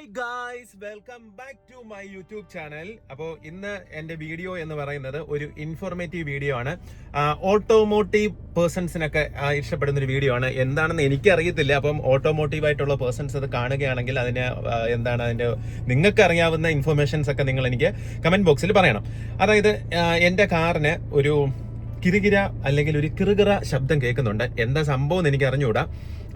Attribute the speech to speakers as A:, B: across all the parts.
A: Hi guys, welcome back to my YouTube channel. അപ്പോൾ ഇന്ന് എൻ്റെ വീഡിയോ എന്ന് പറയുന്നത് ഒരു ഇൻഫോർമേറ്റീവ് വീഡിയോ ആണ്. ഓട്ടോമോട്ടീവ് പേഴ്സൺസിനൊക്കെ ഇഷ്ടപ്പെടുന്ന ഒരു വീഡിയോ ആണ്. എന്താണെന്ന് എനിക്കറിയത്തില്ല. അപ്പം ഓട്ടോമോട്ടീവ് ആയിട്ടുള്ള പേഴ്സൺസ് അത് കാണുകയാണെങ്കിൽ അതിന് എന്താണ് അതിൻ്റെ നിങ്ങൾക്ക് അറിയാവുന്ന ഇൻഫർമേഷൻസ് ഒക്കെ നിങ്ങൾ എനിക്ക് കമന്റ് ബോക്സിൽ പറയണം. അതായത് എൻ്റെ കാറിന് ഒരു കിറുകിര അല്ലെങ്കിൽ ഒരു കിറുകിറ ശബ്ദം കേൾക്കുന്നുണ്ട്. എന്താ സംഭവം എന്ന് എനിക്ക് അറിഞ്ഞുകൂടാ.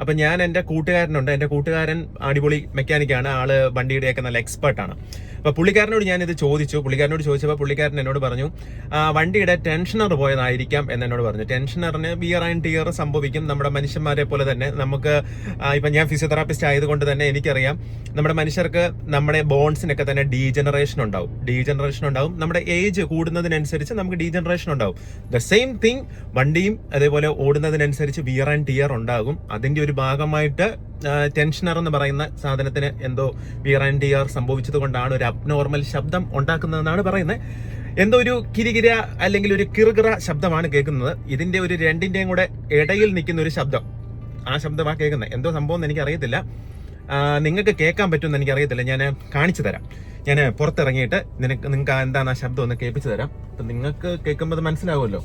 A: അപ്പൊ ഞാൻ എൻ്റെ കൂട്ടുകാരനുണ്ട്. എൻ്റെ കൂട്ടുകാരൻ അടിപൊളി മെക്കാനിക്കാണ്. ആള് വണ്ടിയുടെയൊക്കെ നല്ല എക്സ്പെർട്ടാണ്. അപ്പൊ പുള്ളിക്കാരനോട് ഞാനിത് ചോദിച്ചു. പുള്ളിക്കാരനോട് ചോദിച്ചപ്പോൾ പുള്ളിക്കാരൻ എന്നോട് പറഞ്ഞു വണ്ടിയുടെ ടെൻഷനർ പോയതായിരിക്കാം എന്നോട് പറഞ്ഞു. ടെൻഷനറിന് വിയർ ആൻഡ് ടിയർ സംഭവിക്കും. നമ്മുടെ മനുഷ്യന്മാരെ പോലെ തന്നെ നമുക്ക് ഇപ്പൊ ഞാൻ ഫിസിയോതെറാപ്പിസ്റ്റ് ആയതുകൊണ്ട് തന്നെ എനിക്കറിയാം നമ്മുടെ മനുഷ്യർക്ക് നമ്മുടെ ബോൺസിനൊക്കെ തന്നെ ഡീജനറേഷൻ ഉണ്ടാവും. നമ്മുടെ ഏജ് കൂടുന്നതിനനുസരിച്ച് നമുക്ക് ഡീജനറേഷൻ ഉണ്ടാവും. ദ സെയിം തിങ് വണ്ടിയും അതേപോലെ ഓടുന്നതിനനുസരിച്ച് വിയർ ആൻഡ് ടിയർ ഉണ്ടാകും. അതിന്റെ ഒരു ഭാഗമായിട്ട് ടെൻഷനർ എന്ന് പറയുന്ന സാധനത്തിന് എന്തോ വിയർ ആൻഡ് ടിയർ സംഭവിച്ചത് കൊണ്ടാണ് ഒരു അബ്നോർമൽ ശബ്ദം ഉണ്ടാക്കുന്നതെന്നാണ് പറയുന്നത്. എന്തോ ഒരു കിരികിര അല്ലെങ്കിൽ ഒരു കിറുകിറ ശബ്ദമാണ് കേൾക്കുന്നത്. ഇതിന്റെ ഒരു രണ്ടിന്റെയും കൂടെ ഇടയിൽ നിൽക്കുന്ന ഒരു ശബ്ദം, ആ ശബ്ദമാണ് കേൾക്കുന്നത്. എന്തോ സംഭവം എന്ന് എനിക്കറിയത്തില്ല. നിങ്ങൾക്ക് കേൾക്കാൻ പറ്റുമെന്ന് എനിക്കറിയത്തില്ല. ഞാൻ കാണിച്ചു തരാം. ഞാൻ പുറത്തിറങ്ങിയിട്ട് നിങ്ങൾക്ക് എന്താണ് ആ ശബ്ദം ഒന്ന് കേൾപ്പിച്ചു തരാം. അപ്പൊ നിങ്ങൾക്ക് കേൾക്കുമ്പോൾ മനസ്സിലാവുമല്ലോ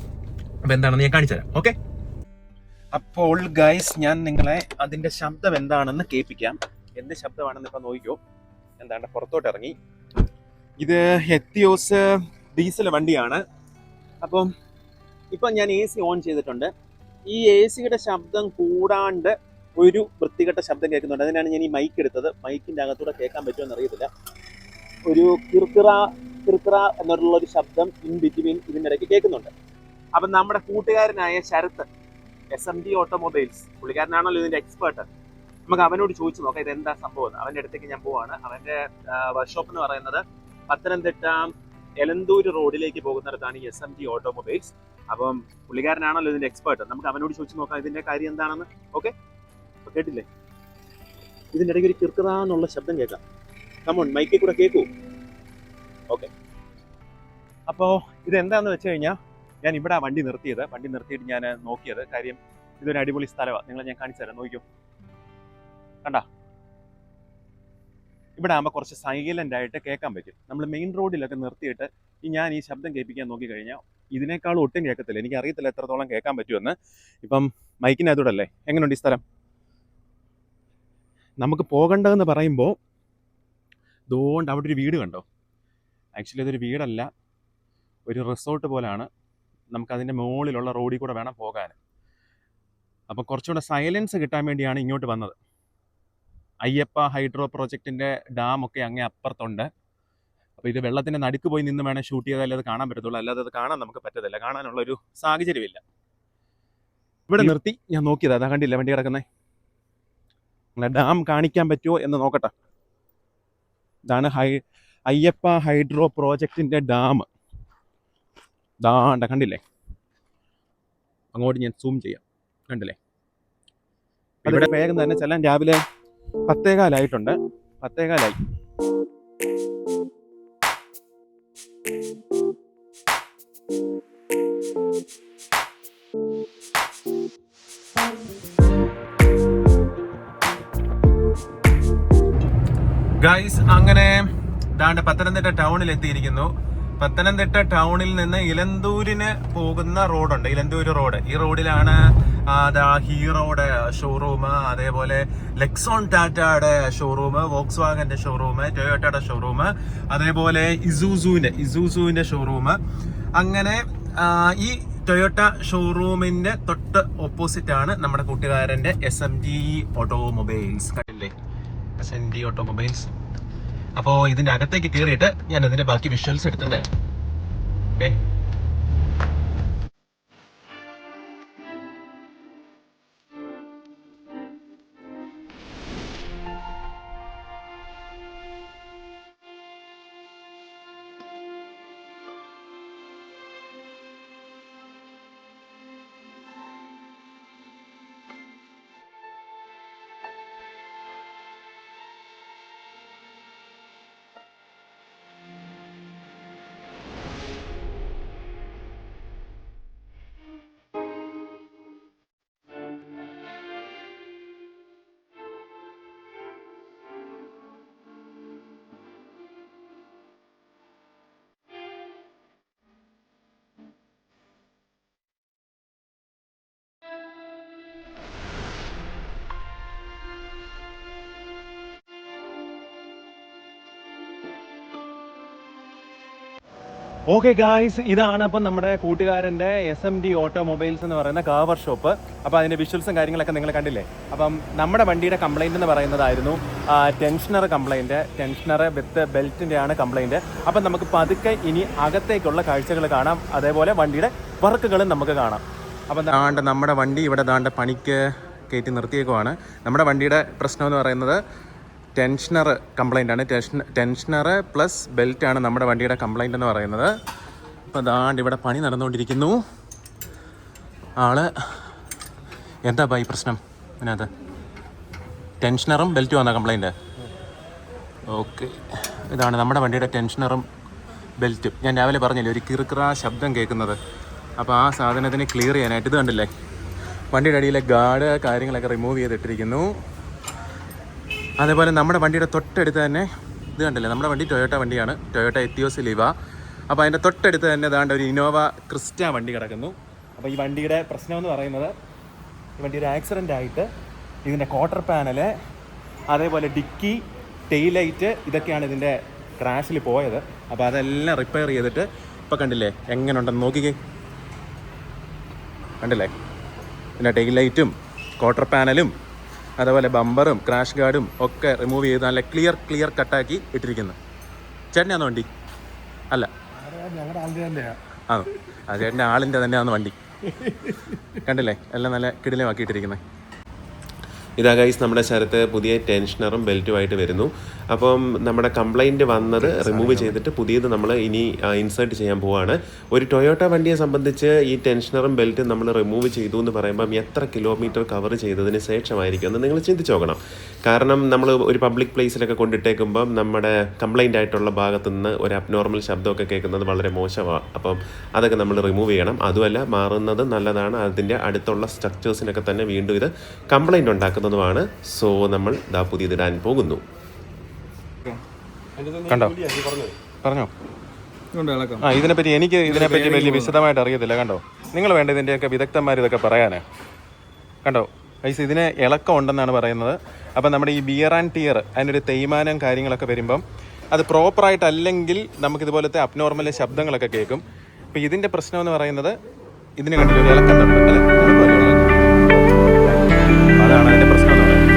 A: അപ്പൊ എന്താണെന്ന് ഞാൻ കാണിച്ചു തരാം. ഓക്കെ, അപ്പോൾ ഗൈസ് ഞാൻ നിങ്ങളെ അതിന്റെ ശബ്ദം എന്താണെന്ന് കേൾപ്പിക്കാം. എന്ത് ശബ്ദമാണെന്ന് ഇപ്പൊ നോക്കിക്കോ. എന്താണ് പുറത്തോട്ട് ഇറങ്ങി. ഇത് എത്തിയോസ് ഡീസൽ വണ്ടിയാണ്. അപ്പം ഇപ്പൊ ഞാൻ AC ഓൺ ചെയ്തിട്ടുണ്ട്. ഈ AC-യുടെ ശബ്ദം കൂടാണ്ട് ഒരു വൃത്തികെട്ട ശബ്ദം കേൾക്കുന്നുണ്ട്. അതിനാണ് ഞാൻ ഈ മൈക്ക് എടുത്തത്. മൈക്കിന്റെ അകത്തൂടെ കേൾക്കാൻ പറ്റുമെന്ന് അറിയത്തില്ല. ഒരു കിർക്കിറ എന്നുള്ള ഒരു ശബ്ദം ഇൻ ബിറ്റ്വീൻ ഇതിൻ്റെ ഇടയ്ക്ക് കേൾക്കുന്നുണ്ട്. അപ്പം നമ്മുടെ കൂട്ടുകാരനായ ശരത്ത്, SMG ഓട്ടോമൊബൈൽസ്, പുള്ളിക്കാരനാണല്ലോ ഇതിന്റെ എക്സ്പേർട്ട്. നമുക്ക് അവനോട് ചോദിച്ചു നോക്കാം ഇതെന്താ സംഭവം. അവന്റെ അടുത്തേക്ക് ഞാൻ പോവാണ്. അവന്റെ വർക്ക്ഷോപ്പ് എന്ന് പറയുന്നത് പത്തനംതിട്ട എലന്തൂര് റോഡിലേക്ക് പോകുന്നിടത്താണ് ഈ SMG ഓട്ടോമൊബൈൽസ്. അപ്പം പുള്ളിക്കാരനാണല്ലോ ഇതിന്റെ എക്സ്പേർട്ട്. നമുക്ക് അവനോട് ചോദിച്ചു നോക്കാം ഇതിന്റെ കാര്യം എന്താണെന്ന്. ഓക്കെ, കേട്ടില്ലേ? ഇതിന്റെ ഇടയ്ക്ക് ഒരു കിർക്കിറാന്നുള്ള ശബ്ദം കേൾക്കാം. കമോൺ, മൈക്കിൽ കൂടെ കേൾക്കൂ. ഓക്കെ, അപ്പോൾ ഇതെന്താന്ന് വെച്ച് കഴിഞ്ഞാൽ ഞാൻ ഇവിടെ വണ്ടി നിർത്തിയിട്ട് ഞാൻ നോക്കിയത്. കാര്യം ഇതൊരു അടിപൊളി സ്ഥലമാണ്. നിങ്ങളെ ഞാൻ കാണിച്ചു തരാം. നോക്കിയോ, കണ്ട, ഇവിടെ ആകുമ്പോൾ കുറച്ച് സൈലന്റ് ആയിട്ട് കേൾക്കാൻ പറ്റും. നമ്മൾ മെയിൻ റോഡിലൊക്കെ നിർത്തിയിട്ട് ഞാൻ ഈ ശബ്ദം കേൾപ്പിക്കാൻ നോക്കിക്കഴിഞ്ഞാൽ ഇതിനേക്കാളും ഒട്ടും കേൾക്കത്തില്ല. എനിക്ക് അറിയത്തില്ല എത്രത്തോളം കേൾക്കാൻ പറ്റുമെന്ന്. ഇപ്പം മൈക്കിനകത്തൂടല്ലേ. എങ്ങനെയുണ്ട് ഈ സ്ഥലം? നമുക്ക് പോകേണ്ടതെന്ന് പറയുമ്പോൾ അതുകൊണ്ട് അവിടെ ഒരു വീട് കണ്ടോ? ആക്ച്വലി ഇതൊരു വീടല്ല, ഒരു റിസോർട്ട് പോലാണ്. നമുക്കതിൻ്റെ മുകളിലുള്ള റോഡിൽ കൂടെ വേണം പോകാൻ. അപ്പോൾ കുറച്ചുകൂടെ സൈലൻസ് കിട്ടാൻ വേണ്ടിയാണ് ഇങ്ങോട്ട് വന്നത്. അയ്യപ്പ ഹൈഡ്രോ പ്രോജക്റ്റിൻ്റെ ഡാമൊക്കെ അങ്ങേ അപ്പുറത്തുണ്ട്. അപ്പോൾ ഇത് വെള്ളത്തിൻ്റെ നടുക്ക് പോയി നിന്ന് വേണം ഷൂട്ട് ചെയ്താലേ അത് കാണാൻ പറ്റത്തുള്ളൂ. അല്ലാതെ അത് കാണാൻ നമുക്ക് പറ്റത്തില്ല. കാണാനുള്ളൊരു സാഹചര്യമില്ല. ഇവിടെ നിർത്തി ഞാൻ നോക്കിയത്. അതാ കണ്ടില്ല വണ്ടി കിടക്കുന്നത്. നിങ്ങളെ ഡാം കാണിക്കാൻ പറ്റുമോ എന്ന് നോക്കട്ടെ. ഇതാണ് അയ്യപ്പ ഹൈഡ്രോ പ്രോജക്റ്റിൻ്റെ ഡാം. ദാണ്ട കണ്ടില്ലേ? അങ്ങോട്ട് ഞാൻ സൂം ചെയ്യാം. കണ്ടില്ലേ? ഇവിടെ വേഗം തന്നെ ചെല്ലാൻ. രാവിലെ 10:15 10:15. ഗൈസ്, അങ്ങനെ ദാണ്ട് പത്തനംതിട്ട ടൗണിൽ എത്തിയിരിക്കുന്നു. പത്തനംതിട്ട ടൗണിൽ നിന്ന് ഇലന്തൂരിന് പോകുന്ന റോഡുണ്ട്, ഇലന്തൂര് റോഡ്. ഈ റോഡിലാണ് ഹീറോയുടെ ഷോറൂം, അതേപോലെ ലെക്സോൺ ടാറ്റയുടെ ഷോറൂം, വോക്സ് വാഗന്റെ ഷോറൂം, ടൊയോട്ടയുടെ ഷോറൂം, അതേപോലെ ഇസൂസുവിന്റെ ഷോറൂം. അങ്ങനെ ഈ ടൊയോട്ട ഷോറൂമിന്റെ തൊട്ട് ഓപ്പോസിറ്റ് ആണ് നമ്മുടെ കൂട്ടുകാരന്റെ SMG ഓട്ടോമൊബൈൽസ്. കണ്ടില്ലേ? SMG automobiles. അപ്പോൾ ഇതിന്റെ അകത്തേക്ക് കയറിയിട്ട് ഞാൻ അതിന്റെ ബാക്കി വിഷ്വൽസ് എടുത്തിട്ടുണ്ട്. ഓക്കെ, ഓക്കെ ഗായ്സ്, ഇതാണ് അപ്പം നമ്മുടെ കൂട്ടുകാരൻ്റെ SMD ഓട്ടോമൊബൈൽസ് എന്ന് പറയുന്ന കാർ വർക്ക്ഷോപ്പ്. അപ്പോൾ അതിൻ്റെ വിഷ്വൽസും കാര്യങ്ങളൊക്കെ നിങ്ങൾ കണ്ടില്ലേ. അപ്പം നമ്മുടെ വണ്ടിയുടെ കംപ്ലയിൻ്റ് എന്ന് പറയുന്നതായിരുന്നു ടെൻഷനർ കംപ്ലയിൻറ്റ്, ടെൻഷനർ വിത്ത് ബെൽറ്റിൻ്റെ ആണ് കംപ്ലയിൻറ്റ്. അപ്പം നമുക്ക് പതുക്കെ ഇനി അകത്തേക്കുള്ള കാഴ്ചകൾ കാണാം, അതേപോലെ വണ്ടിയുടെ വർക്കുകളും നമുക്ക് കാണാം. അപ്പം നമ്മുടെ വണ്ടി ഇവിടെ പണിക്ക് കയറ്റി നിർത്തിയേക്കുവാണ്. നമ്മുടെ വണ്ടിയുടെ പ്രശ്നം എന്ന് പറയുന്നത് ടെൻഷനർ കംപ്ലൈൻ്റ് ആണ്. ടെൻഷനർ പ്ലസ് ബെൽറ്റാണ് നമ്മുടെ വണ്ടിയുടെ കംപ്ലൈൻ്റ് എന്ന് പറയുന്നത്. അപ്പോൾ ഇവിടെ പണി നടന്നുകൊണ്ടിരിക്കുന്നു. ആള് എന്താ ഈ പ്രശ്നം ഇതിനകത്ത്? ടെൻഷനറും ബെൽറ്റും ആണ് കംപ്ലൈൻറ്റ്. ഓക്കെ, ഇതാണ് നമ്മുടെ വണ്ടിയുടെ ടെൻഷനറും ബെൽറ്റും. ഞാൻ രാവിലെ പറഞ്ഞില്ലേ ഒരു കിറുക്കിറ ശബ്ദം കേൾക്കുന്നത്. അപ്പോൾ ആ സാധനത്തിന് ക്ലിയർ ചെയ്യാനായിട്ട് ഇത് കണ്ടില്ലേ, വണ്ടിയുടെ അടിയിലെ ഗാർഡ് കാര്യങ്ങളൊക്കെ റിമൂവ് ചെയ്തിട്ടിരിക്കുന്നു. അതേപോലെ നമ്മുടെ വണ്ടിയുടെ തൊട്ടടുത്ത് തന്നെ ഇത് കണ്ടില്ലേ, നമ്മുടെ വണ്ടി ടൊയോട്ട വണ്ടിയാണ്, ടൊയോട്ട എത്തിയോസ് ലിവ. അപ്പോൾ അതിൻ്റെ തൊട്ടടുത്ത് തന്നെ ഒരു ഇന്നോവ ക്രിസ്റ്റ വണ്ടി കിടക്കുന്നു. അപ്പോൾ ഈ വണ്ടിയുടെ പ്രശ്നം എന്ന് പറയുന്നത്, ഈ വണ്ടി ഒരു ആക്സിഡൻ്റ് ആയിട്ട് ഇതിൻ്റെ ക്വാർട്ടർ പാനല്, അതേപോലെ ഡിക്കി, ടെയിലൈറ്റ്, ഇതൊക്കെയാണ് ഇതിൻ്റെ ക്രാഷിൽ പോയത്. അപ്പോൾ അതെല്ലാം റിപ്പയർ ചെയ്തിട്ട് ഇപ്പോൾ കണ്ടില്ലേ എങ്ങനെ ഉണ്ടെന്ന് നോക്കിക്കേ. കണ്ടില്ലേ, പിന്നെ ടെയിലൈറ്റും ക്വാർട്ടർ പാനലും അതേപോലെ ബമ്പറും ക്രാഷ് ഗാർഡും ഒക്കെ റിമൂവ് ചെയ്ത് നല്ല ക്ലിയർ കട്ടാക്കി ഇട്ടിരിക്കുന്നു. ചേട്ടനെയാണോ വണ്ടി? അല്ല, ആണോ? ആ ചേട്ടൻ്റെ ആളിൻ്റെ തന്നെയാണ് വണ്ടി. കണ്ടില്ലേ എല്ലാം നല്ല കിടിലമാക്കിയിട്ടിരിക്കുന്നത്.
B: ഇതാ ഗൈസ്, നമ്മുടെ ശരത്ത് പുതിയ ടെൻഷനറും ബെൽറ്റുമായിട്ട് വരുന്നു. അപ്പം നമ്മുടെ കംപ്ലൈൻറ്റ് വന്നത് റിമൂവ് ചെയ്തിട്ട് പുതിയത് നമ്മൾ ഇനി ഇൻസേർട്ട് ചെയ്യാൻ പോവുകയാണ്. ഒരു ടൊയോട്ട വണ്ടിയെ സംബന്ധിച്ച് ഈ ടെൻഷനറും ബെൽറ്റും നമ്മൾ റിമൂവ് ചെയ്തു എന്ന് പറയുമ്പം എത്ര കിലോമീറ്റർ കവർ ചെയ്തതിന് ശേഷമായിരിക്കും എന്ന് നിങ്ങൾ ചിന്തിച്ച് നോക്കണം. കാരണം നമ്മൾ ഒരു പബ്ലിക് പ്ലേസിലൊക്കെ കൊണ്ടിട്ടേക്കുമ്പം നമ്മുടെ കംപ്ലൈൻ്റ് ആയിട്ടുള്ള ഭാഗത്തു നിന്ന് ഒരു അബ്നോർമൽ ശബ്ദമൊക്കെ കേൾക്കുന്നത് വളരെ മോശമാണ്. അപ്പം അതൊക്കെ നമ്മൾ റിമൂവ് ചെയ്യണം. അതുമല്ല, മാറുന്നത് നല്ലതാണ്. അതിൻ്റെ അടുത്തുള്ള സ്ട്രക്ചേഴ്സിനൊക്കെ തന്നെ വീണ്ടും ഇത് കംപ്ലൈൻറ്റ് ഉണ്ടാക്കുന്നത് ാണ്. സോ നമ്മൾ പുതിയതിടാൻ പോകുന്നു.
A: കണ്ടോ, പറഞ്ഞോ. ഇതിനെപ്പറ്റി എനിക്ക് വലിയ വിശദമായിട്ട് അറിയത്തില്ല. കണ്ടോ, നിങ്ങൾ വേണ്ട ഇതിൻ്റെയൊക്കെ വിദഗ്ധന്മാർ ഇതൊക്കെ പറയാനേ. കണ്ടോ ഐസ്, ഇതിന് ഇളക്കം ഉണ്ടെന്നാണ് പറയുന്നത്. അപ്പം നമ്മുടെ ഈ ബിയർ ആൻഡ് ടിയർ, അതിനൊരു തേയ്മാനം കാര്യങ്ങളൊക്കെ വരുമ്പം അത് പ്രോപ്പറായിട്ടല്ലെങ്കിൽ നമുക്കിതുപോലത്തെ അബ്നോർമൽ ശബ്ദങ്ങളൊക്കെ കേൾക്കും. അപ്പം ഇതിൻ്റെ പ്രശ്നം എന്ന് പറയുന്നത് ഇതിന് കണ്ടില്ല ഒരു ഇളക്കം ഉണ്ട് അല്ലേ, അതാണ് അതിൻ്റെ പ്രശ്നം എന്ന് പറയുന്നത്.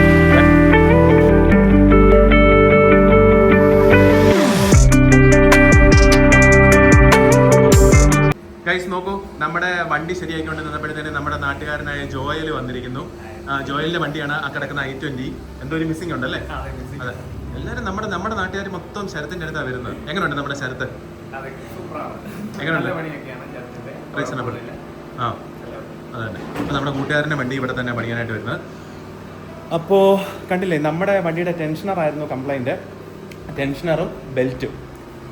A: ഗൈസ് നോക്കൂ, നമ്മുടെ വണ്ടി ശരിയാക്കിക്കൊണ്ട് നിന്നപ്പോഴത്തേന് നമ്മുടെ നാട്ടുകാരനായ ജോയൽ വന്നിരിക്കുന്നു. ജോയലിൻ്റെ വണ്ടിയാണ് ആ കിടക്കുന്ന i20. എന്തോ ഒരു മിസ്സിംഗ് ഉണ്ടല്ലേ? അതെ, എല്ലാവരും നമ്മുടെ നാട്ടുകാർ മൊത്തം ശരത്തിൻ്റെ അടുത്താണ് വരുന്നത്. എങ്ങനെയുണ്ട് നമ്മുടെ ശരത്ത്? എങ്ങനെയുണ്ട്? റീസണബിൾ. ആ, അതന്നെ. അപ്പോൾ നമ്മുടെ കൂട്ടുകാരൻ്റെ വണ്ടി ഇവിടെ തന്നെ പണിയാനായിട്ട് വരുന്നത്. അപ്പോൾ കണ്ടില്ലേ, നമ്മുടെ വണ്ടിയുടെ ടെൻഷനറായിരുന്നു കംപ്ലൈൻറ്റ്, ടെൻഷനറും ബെൽറ്റും.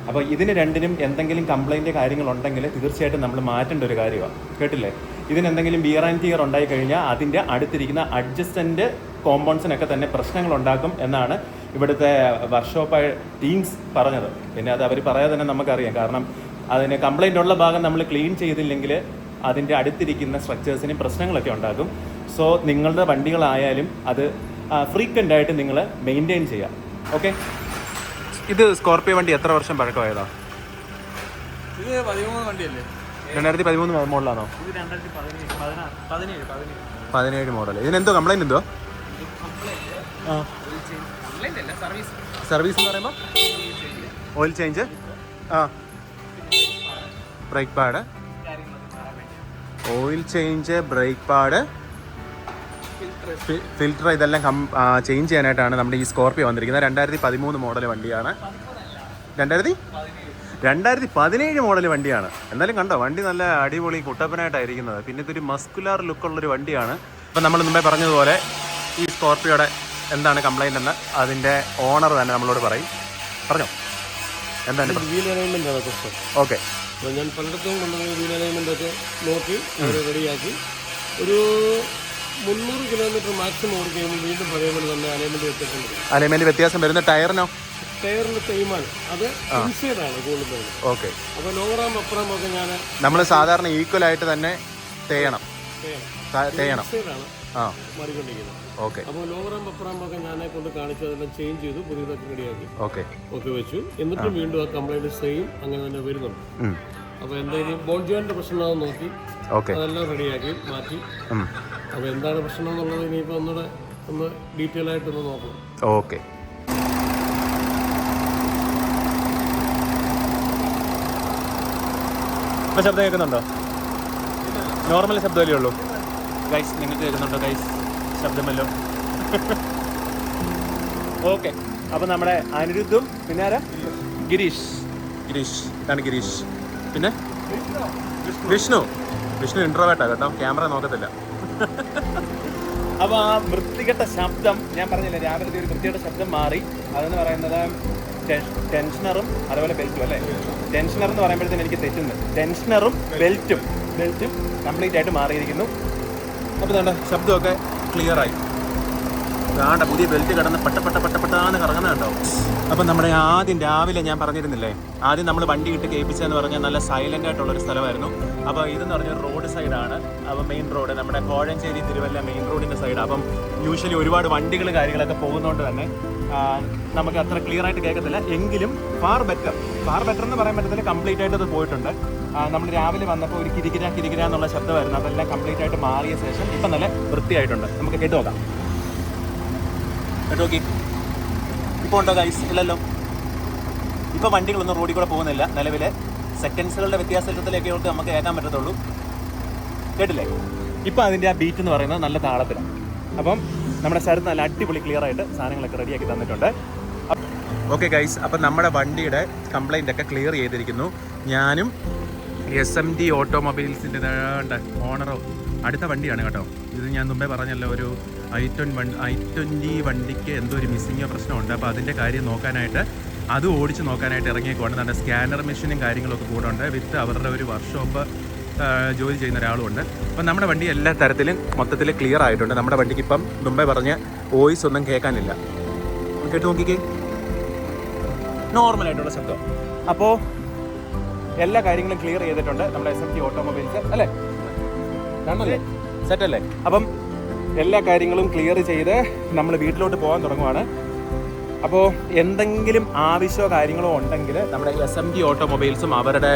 A: അപ്പോൾ ഇതിന് രണ്ടിനും എന്തെങ്കിലും കംപ്ലൈൻറ്റ് കാര്യങ്ങളുണ്ടെങ്കിൽ തീർച്ചയായിട്ടും നമ്മൾ മാറ്റേണ്ട ഒരു കാര്യമാണ്. കേട്ടില്ലേ, ഇതിനെന്തെങ്കിലും ബിയർ ആൻഡ് ടിയർ ഉണ്ടായി കഴിഞ്ഞാൽ അതിൻ്റെ അടുത്തിരിക്കുന്ന അഡ്ജസ്റ്റൻ്റ് കോമ്പൗണ്ട്സിനൊക്കെ തന്നെ പ്രശ്നങ്ങളുണ്ടാക്കും എന്നാണ് ഇവിടുത്തെ വർക്ക്ഷോപ്പ് ടീംസ് പറഞ്ഞത്. പിന്നെ അത് അവർ പറയാതെ തന്നെ നമുക്കറിയാം. കാരണം അതിന് കംപ്ലൈൻ്റ് ഉള്ള ഭാഗം നമ്മൾ ക്ലീൻ ചെയ്തില്ലെങ്കിൽ അതിൻ്റെ അടുത്തിരിക്കുന്ന സ്ട്രക്ചേഴ്സിന് പ്രശ്നങ്ങളൊക്കെ ഉണ്ടാകും. സോ നിങ്ങളുടെ വണ്ടികളായാലും അത് ഫ്രീക്വൻ്റ് ആയിട്ട് നിങ്ങൾ മെയിൻറ്റെയിൻ ചെയ്യുക. ഓക്കെ, ഇത് സ്കോർപ്പിയോ വണ്ടി എത്ര വർഷം പഴക്കമായതാ?
C: ഇത് 13 വണ്ടിയല്ലേ?
A: 2013 മോഡലാണോ? 17 മോഡൽ. ഇതിനെന്തോ കംപ്ലൈൻറ്റ് എന്തോ? സർവീസ് എന്ന് പറയുമ്പോൾ oil change, brake pad, oil change, brake pad, filter, ഇതെല്ലാം ചേഞ്ച് ചെയ്യാനായിട്ടാണ് നമ്മുടെ ഈ സ്കോർപ്പിയോ വന്നിരിക്കുന്നത്. 2013 മോഡൽ വണ്ടിയാണ്. 2017 മോഡൽ വണ്ടിയാണ്. എന്തായാലും കണ്ടോ, വണ്ടി നല്ല അടിപൊളി കുട്ടപ്പനായിട്ടായിരിക്കുന്നത്. പിന്നെ ഇതൊരു മസ്കുലാർ ലുക്കുള്ളൊരു വണ്ടിയാണ്. ഇപ്പം നമ്മൾ മുമ്പേ പറഞ്ഞതുപോലെ ഈ സ്കോർപ്പിയോടെ എന്താണ് കംപ്ലൈൻ്റ് എന്ന് അതിൻ്റെ ഓണർ തന്നെ നമ്മളോട് പറയും. പറഞ്ഞോ, എന്താണ്?
C: വീൽ അലൈൻമെൻ്റ് ആണ് പ്രശ്നം.
A: ഓക്കെ,
C: ഞാൻ പലയിടത്തും കൊണ്ടുപോയി വീൽ അലൈൻമെൻ്റ് ഒക്കെ നോക്കി റെഡിയാക്കി ഒരു 300 കിലോമീറ്റർ മാക്സിമം ഓടി കഴിയുമ്പോൾ വീണ്ടും പഴയ പോലെ തന്നെ അലൈൻമെൻറ്റ് വ്യത്യാസം.
A: അലൈൻമെൻറ്റ് വ്യത്യാസം വരുന്ന ടയറിനോ?
C: ടയറിന് തേയ്മാനം അത് ഇൻസൈഡാണ് കൂടുതൽ.
A: ഓക്കെ,
C: അപ്പോൾ ലോവറാം അപ്പുറം ഒക്കെ ഞാൻ
A: നമ്മൾ സാധാരണ ഈക്വൽ ആയിട്ട് തന്നെ തേയണം.
C: ഇൻസൈഡാണ് മാറിക്കൊണ്ടിരിക്കുന്നത്.
A: ഓക്കെ.
C: അപ്പോൾ ലോവർ റാമ്പ് അപ്പർ റാമ്പൊക്കെ ഞാനെ കൊണ്ട് കാണിച്ചു, അതെല്ലാം ചേഞ്ച് ചെയ്തു, പുതിയതൊക്കെ റെഡിയാക്കി ഒക്കെ വെച്ചു. എന്നിട്ടും വീണ്ടും ആ കംപ്ലൈൻറ്റ് സെയിം അങ്ങനെ തന്നെ വരുന്നുണ്ട്. അപ്പോൾ എന്തായാലും ബോൾ ജോയിൻ്റെ പ്രശ്നമാണെന്ന് നോക്കി അതെല്ലാം റെഡിയാക്കി മാറ്റി. അപ്പോൾ എന്താണ് പ്രശ്നം എന്നുള്ളത് ഇനിയിപ്പോൾ ഒന്ന് ഡീറ്റെയിൽ ആയിട്ടൊന്ന് നോക്കണം.
A: ഓക്കെ. ഇപ്പോൾ ശബ്ദം കേൾക്കുന്നുണ്ടോ? നോർമൽ ശബ്ദമല്ലേ ഉള്ളൂ ഗൈസ്? നിങ്ങൾക്ക് കേൾക്കുന്നുണ്ടോ ഗൈസ് ശബ്ദമല്ലോ? ഓക്കെ. അപ്പോൾ നമ്മുടെ അനിരുദ്ധും പിന്നെ ആരാ? ഗിരീഷ് ഇതാണ് ഗിരീഷ്. പിന്നെ വിഷ്ണു ഇൻട്രോവേർട്ടാണ് കേട്ടോ, ക്യാമറ നോക്കത്തില്ല. അപ്പോൾ ആ വൃത്തികെട്ട ശബ്ദം ഞാൻ പറഞ്ഞില്ലേ, രാവിലത്തെ ഒരു വൃത്തികെട്ട ശബ്ദം മാറി. അതെന്ന് പറയുന്നത് ടെൻഷനറും അതുപോലെ ബെൽറ്റും അല്ലേ? ടെൻഷനർ എന്ന് പറയുമ്പോഴത്തേന് എനിക്ക് തെറ്റുന്നത് ടെൻഷനറും ബെൽറ്റും കംപ്ലീറ്റ് ആയിട്ട് മാറിയിരിക്കുന്നു. അപ്പോൾ വേണ്ട ശബ്ദമൊക്കെ ക്ലിയറായി. വേണ്ട പുതിയ ബെൽറ്റ് കിടന്ന് പെട്ടെന്ന് കറങ്ങുന്നുണ്ടാവും. അപ്പം നമ്മുടെ ആദ്യം രാവിലെ ഞാൻ പറഞ്ഞിരുന്നില്ലേ, ആദ്യം നമ്മൾ വണ്ടി ഇട്ട് കേൾപ്പിച്ചതെന്ന് പറഞ്ഞാൽ നല്ല സൈലൻ്റ് ആയിട്ടുള്ളൊരു സ്ഥലമായിരുന്നു. അപ്പോൾ ഇതെന്ന് പറഞ്ഞാൽ റോഡ് സൈഡാണ്. അപ്പോൾ മെയിൻ റോഡ് നമ്മുടെ കോഴഞ്ചേരി തിരുവല്ല മെയിൻ റോഡിൻ്റെ സൈഡ്. അപ്പം യൂഷ്വലി ഒരുപാട് വണ്ടികൾ കാര്യങ്ങളൊക്കെ പോകുന്നതുകൊണ്ട് തന്നെ നമുക്ക് അത്ര ക്ലിയർ ആയിട്ട് കേൾക്കത്തില്ല. എങ്കിലും ഫാർ ബെറ്റർ എന്ന് പറയാൻ പറ്റത്തില്ല, കംപ്ലീറ്റ് ആയിട്ട് അത് പോയിട്ടുണ്ട്. നമ്മൾ രാവിലെ വന്നപ്പോൾ ഒരു കിരികിര എന്നുള്ള ശബ്ദമായിരുന്നു. അതെല്ലാം കംപ്ലീറ്റ് ആയിട്ട് മാറിയ ശേഷം ഇപ്പം നല്ല വൃത്തിയായിട്ടുണ്ട്. നമുക്ക് കേട്ട് നോക്കാം. കേട്ടോക്കി ഇപ്പോൾ ഉണ്ടോ ഗൈസ്? ഇല്ലല്ലോ. ഇപ്പോൾ വണ്ടികളൊന്നും റോഡിൽ കൂടെ പോകുന്നില്ല. നിലവിൽ സെക്കൻഡ്സുകളുടെ വ്യത്യാസത്തിലേക്ക് നമുക്ക് കേൾക്കാൻ പറ്റത്തുള്ളൂ. കേട്ടില്ലേ? ഇപ്പോൾ അതിൻ്റെ ആ ബീറ്റ് എന്ന് പറയുന്നത് നല്ല താളത്തിലാണ്. അപ്പം നമ്മുടെ സ്ഥലത്ത് നല്ല അടിപൊളി ക്ലിയർ ആയിട്ട് സാധനങ്ങളൊക്കെ റെഡിയാക്കി തന്നിട്ടുണ്ട്. ഓക്കെ ഗൈസ്, അപ്പം നമ്മുടെ വണ്ടിയുടെ കംപ്ലൈൻ്റ് ഒക്കെ ക്ലിയർ ചെയ്തിരിക്കുന്നു. ഞാനും SMT ഓട്ടോമൊബൈൽസിൻ്റെ ഓണറോ അടുത്ത വണ്ടിയാണ് കേട്ടോ. ഇത് ഞാൻ മുമ്പേ പറഞ്ഞല്ലോ, ഒരു i20 വണ്ടിക്ക് എന്തോ ഒരു മിസ്സിങ്ങോ പ്രശ്നമുണ്ട്. അപ്പോൾ അതിൻ്റെ കാര്യം നോക്കാനായിട്ട്, അത് ഓടിച്ച് നോക്കാനായിട്ട് ഇറങ്ങിയേക്കുവാണ്. നമ്മുടെ സ്കാനർ മെഷീനും കാര്യങ്ങളൊക്കെ കൂടെ ഉണ്ട്. വിത്ത് അവരുടെ ഒരു വർക്ക്ഷോപ്പ് ജോലി ചെയ്യുന്ന ഒരാളുമുണ്ട്. അപ്പം നമ്മുടെ വണ്ടി എല്ലാ തരത്തിലും മൊത്തത്തിൽ ക്ലിയർ ആയിട്ടുണ്ട്. നമ്മുടെ വണ്ടിക്ക് ഇപ്പം മുമ്പേ പറഞ്ഞ വോയിസ് ഒന്നും കേൾക്കാനില്ല. കേട്ട് നോക്കിക്കേ, നോർമലായിട്ടുള്ള ശബ്ദം. അപ്പോൾ എല്ലാ കാര്യങ്ങളും ക്ലിയർ ചെയ്തിട്ടുണ്ട് നമ്മുടെ SMT ഓട്ടോമൊബൈൽസ് അല്ലേ? കാണല്ലേ? സെറ്റല്ലേ? അപ്പം എല്ലാ കാര്യങ്ങളും ക്ലിയർ ചെയ്ത് നമ്മൾ വീട്ടിലോട്ട് പോകാൻ തുടങ്ങുവാണ്. അപ്പോൾ എന്തെങ്കിലും ആവശ്യമോ കാര്യങ്ങളോ ഉണ്ടെങ്കിൽ നമ്മുടെ SMT ഓട്ടോമൊബൈൽസും അവരുടെ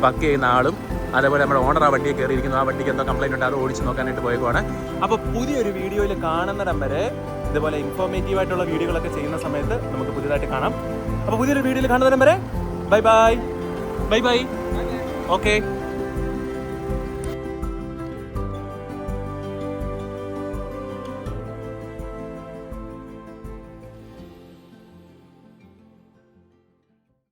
A: വർക്ക് ചെയ്യുന്ന ആളും അതേപോലെ നമ്മുടെ ഓണർ ആ വണ്ടിയെ കയറിയിരിക്കുന്നു. ആ വണ്ടിക്ക് എന്തോ കംപ്ലൈൻറ്റ് ഉണ്ട്, അത് ഓടിച്ച് നോക്കാനായിട്ട് പോയേക്കുവാണ്. അപ്പോൾ പുതിയൊരു വീഡിയോയിൽ കാണുന്നിടം വരെ ഇതുപോലെ ഇൻഫോർമേറ്റീവ് ആയിട്ടുള്ള വീഡിയോകളൊക്കെ ചെയ്യുന്ന സമയത്ത് നമുക്ക് പുതിയതായിട്ട് കാണാം. അപ്പോൾ പുതിയൊരു വീഡിയോയിൽ കാണുന്നിടം വരെ ബൈ. ഓക്കെ.